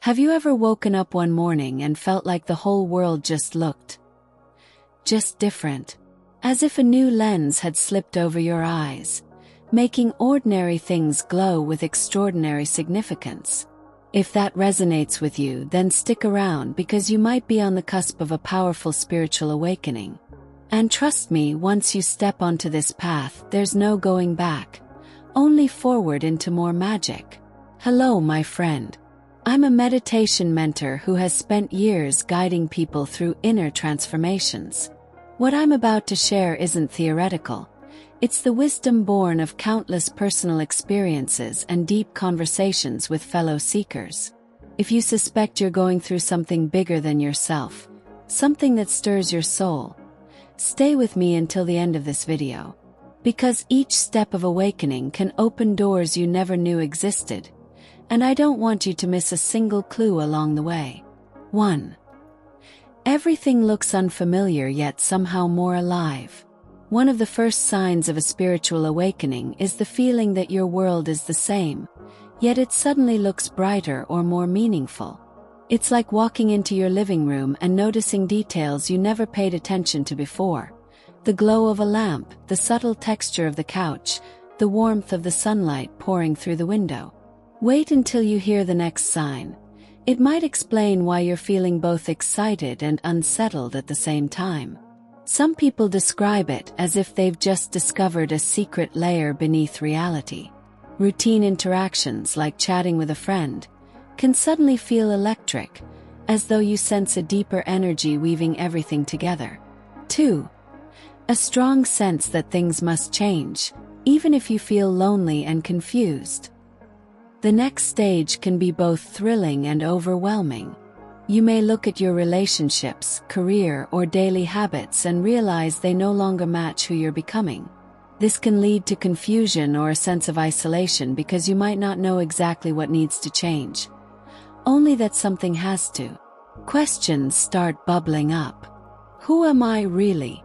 Have you ever woken up one morning and felt like the whole world just looked different? As if a new lens had slipped over your eyes, making ordinary things glow with extraordinary significance. If that resonates with you, then stick around because you might be on the cusp of a powerful spiritual awakening. And trust me, once you step onto this path, there's no going back, only forward into more magic. Hello, my friend. I'm a meditation mentor who has spent years guiding people through inner transformations. What I'm about to share isn't theoretical. It's the wisdom born of countless personal experiences and deep conversations with fellow seekers. If you suspect you're going through something bigger than yourself, something that stirs your soul, stay with me until the end of this video. Because each step of awakening can open doors you never knew existed, and I don't want you to miss a single clue along the way. 1. Everything looks unfamiliar yet somehow more alive. One of the first signs of a spiritual awakening is the feeling that your world is the same, yet it suddenly looks brighter or more meaningful. It's like walking into your living room and noticing details you never paid attention to before. The glow of a lamp, the subtle texture of the couch, the warmth of the sunlight pouring through the window. Wait until you hear the next sign. It might explain why you're feeling both excited and unsettled at the same time. Some people describe it as if they've just discovered a secret layer beneath reality. Routine interactions like chatting with a friend can suddenly feel electric, as though you sense a deeper energy weaving everything together. 2. A strong sense that things must change, even if you feel lonely and confused. The next stage can be both thrilling and overwhelming. You may look at your relationships, career, or daily habits and realize they no longer match who you're becoming. This can lead to confusion or a sense of isolation because you might not know exactly what needs to change, only that something has to. Questions start bubbling up. Who am I really?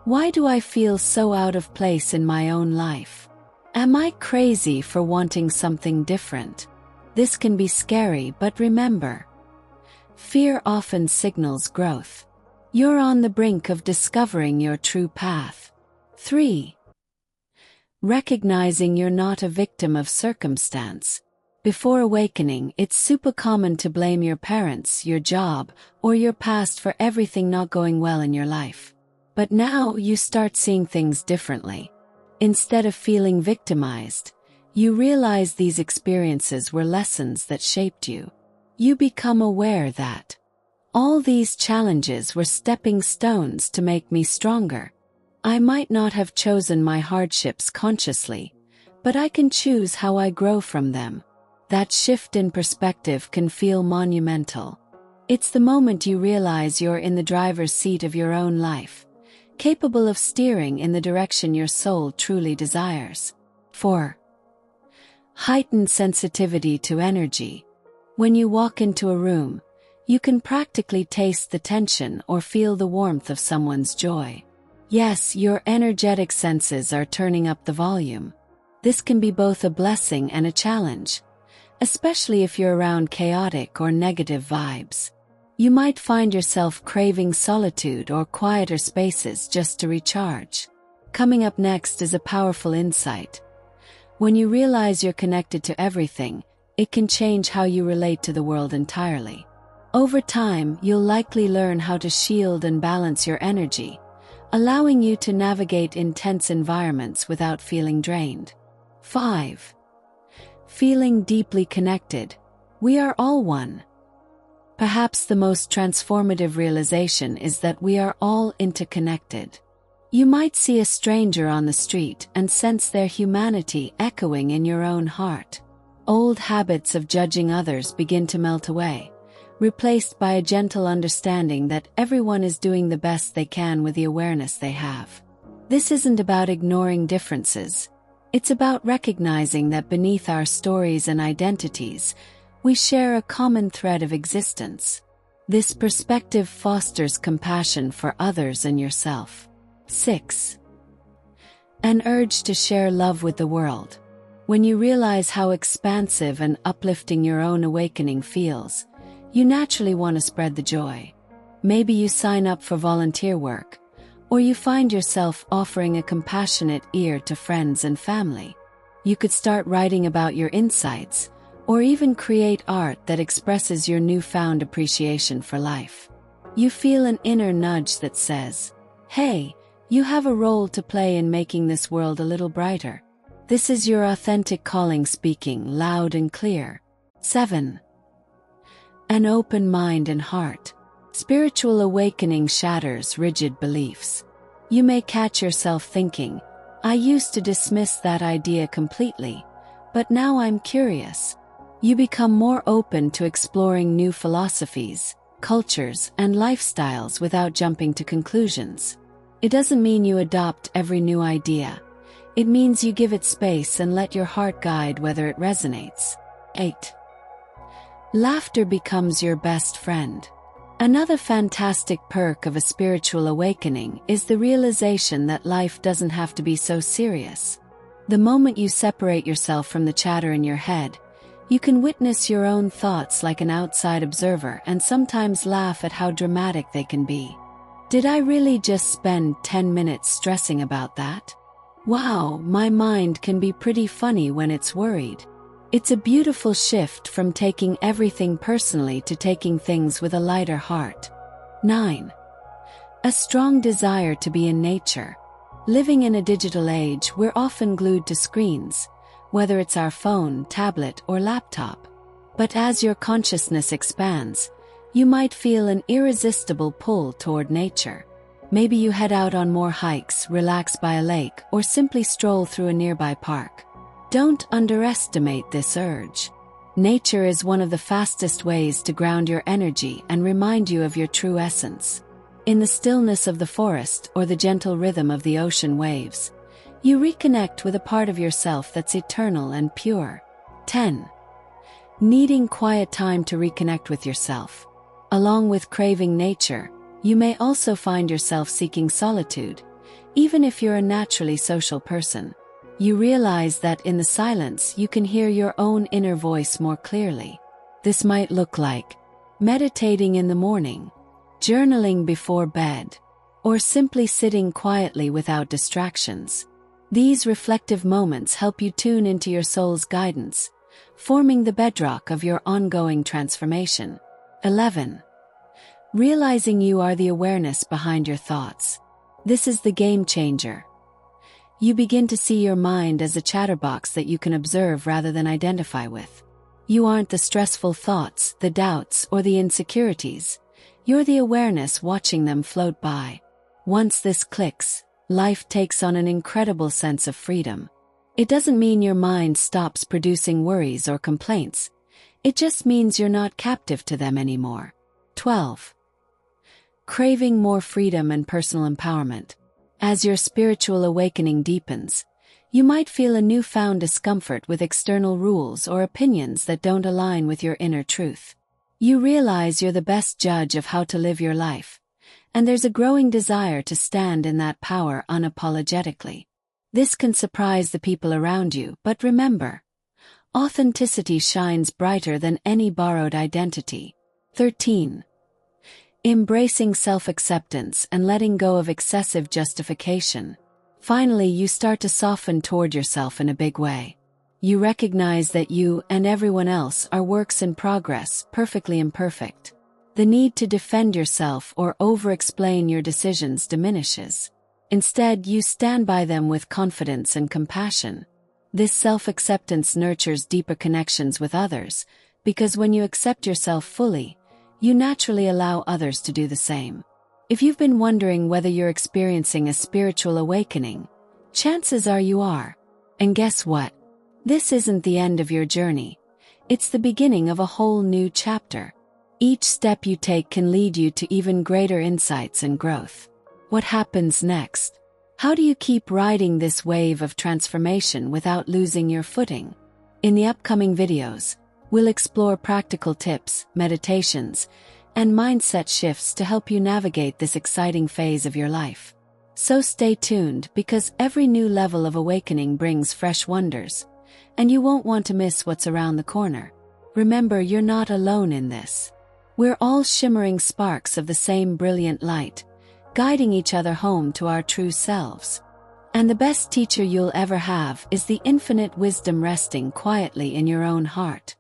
Why do I feel so out of place in my own life? Am I crazy for wanting something different? This can be scary, but remember, fear often signals growth. You're on the brink of discovering your true path. 3. Recognizing you're not a victim of circumstance. Before awakening, it's super common to blame your parents, your job, or your past for everything not going well in your life. But now you start seeing things differently. Instead of feeling victimized, you realize these experiences were lessons that shaped you. You become aware that all these challenges were stepping stones to make me stronger. I might not have chosen my hardships consciously, but I can choose how I grow from them. That shift in perspective can feel monumental. It's the moment you realize you're in the driver's seat of your own life, capable of steering in the direction your soul truly desires. 4. Heightened sensitivity to energy. When you walk into a room, you can practically taste the tension or feel the warmth of someone's joy. Yes, your energetic senses are turning up the volume. This can be both a blessing and a challenge, especially if you're around chaotic or negative vibes. You might find yourself craving solitude or quieter spaces just to recharge. Coming up next is a powerful insight. When you realize you're connected to everything, it can change how you relate to the world entirely. Over time, you'll likely learn how to shield and balance your energy, allowing you to navigate intense environments without feeling drained. 5. Feeling deeply connected. We are all one. Perhaps the most transformative realization is that we are all interconnected. You might see a stranger on the street and sense their humanity echoing in your own heart. Old habits of judging others begin to melt away, replaced by a gentle understanding that everyone is doing the best they can with the awareness they have. This isn't about ignoring differences. It's about recognizing that beneath our stories and identities, we share a common thread of existence. This perspective fosters compassion for others and yourself. 6. An urge to share love with the world. When you realize how expansive and uplifting your own awakening feels, you naturally want to spread the joy. Maybe you sign up for volunteer work, or you find yourself offering a compassionate ear to friends and family. You could start writing about your insights, or even create art that expresses your newfound appreciation for life. You feel an inner nudge that says, "Hey, you have a role to play in making this world a little brighter." This is your authentic calling speaking loud and clear. 7. An open mind and heart. Spiritual awakening shatters rigid beliefs. You may catch yourself thinking, "I used to dismiss that idea completely, but now I'm curious." You become more open to exploring new philosophies, cultures, and lifestyles without jumping to conclusions. It doesn't mean you adopt every new idea. It means you give it space and let your heart guide whether it resonates. 8. Laughter becomes your best friend. Another fantastic perk of a spiritual awakening is the realization that life doesn't have to be so serious. The moment you separate yourself from the chatter in your head, you can witness your own thoughts like an outside observer and sometimes laugh at how dramatic they can be. Did I really just spend 10 minutes stressing about that? Wow, my mind can be pretty funny when it's worried. It's a beautiful shift from taking everything personally to taking things with a lighter heart. 9. A strong desire to be in nature. Living in a digital age, we're often glued to screens, whether it's our phone, tablet, or laptop. But as your consciousness expands, you might feel an irresistible pull toward nature. Maybe you head out on more hikes, relax by a lake, or simply stroll through a nearby park. Don't underestimate this urge. Nature is one of the fastest ways to ground your energy and remind you of your true essence. In the stillness of the forest or the gentle rhythm of the ocean waves, you reconnect with a part of yourself that's eternal and pure. 10. Needing quiet time to reconnect with yourself. Along with craving nature, you may also find yourself seeking solitude, even if you're a naturally social person. You realize that in the silence you can hear your own inner voice more clearly. This might look like meditating in the morning, journaling before bed, or simply sitting quietly without distractions. These reflective moments help you tune into your soul's guidance, forming the bedrock of your ongoing transformation. 11. Realizing you are the awareness behind your thoughts. This is the game changer. You begin to see your mind as a chatterbox that you can observe rather than identify with. You aren't the stressful thoughts, the doubts, or the insecurities. You're the awareness watching them float by. Once this clicks, life takes on an incredible sense of freedom. It doesn't mean your mind stops producing worries or complaints. It just means you're not captive to them anymore. 12. Craving more freedom and personal empowerment. As your spiritual awakening deepens, you might feel a newfound discomfort with external rules or opinions that don't align with your inner truth. You realize you're the best judge of how to live your life, and there's a growing desire to stand in that power unapologetically. This can surprise the people around you, but remember, authenticity shines brighter than any borrowed identity. 13. Embracing self-acceptance and letting go of excessive justification. Finally, you start to soften toward yourself in a big way. You recognize that you and everyone else are works in progress, perfectly imperfect. The need to defend yourself or over-explain your decisions diminishes. Instead, you stand by them with confidence and compassion. This self-acceptance nurtures deeper connections with others, because when you accept yourself fully, you naturally allow others to do the same. If you've been wondering whether you're experiencing a spiritual awakening, chances are you are. And guess what? This isn't the end of your journey. It's the beginning of a whole new chapter. Each step you take can lead you to even greater insights and growth. What happens next? How do you keep riding this wave of transformation without losing your footing? In the upcoming videos, we'll explore practical tips, meditations, and mindset shifts to help you navigate this exciting phase of your life. So stay tuned, because every new level of awakening brings fresh wonders, and you won't want to miss what's around the corner. Remember, you're not alone in this. We're all shimmering sparks of the same brilliant light, guiding each other home to our true selves. And the best teacher you'll ever have is the infinite wisdom resting quietly in your own heart.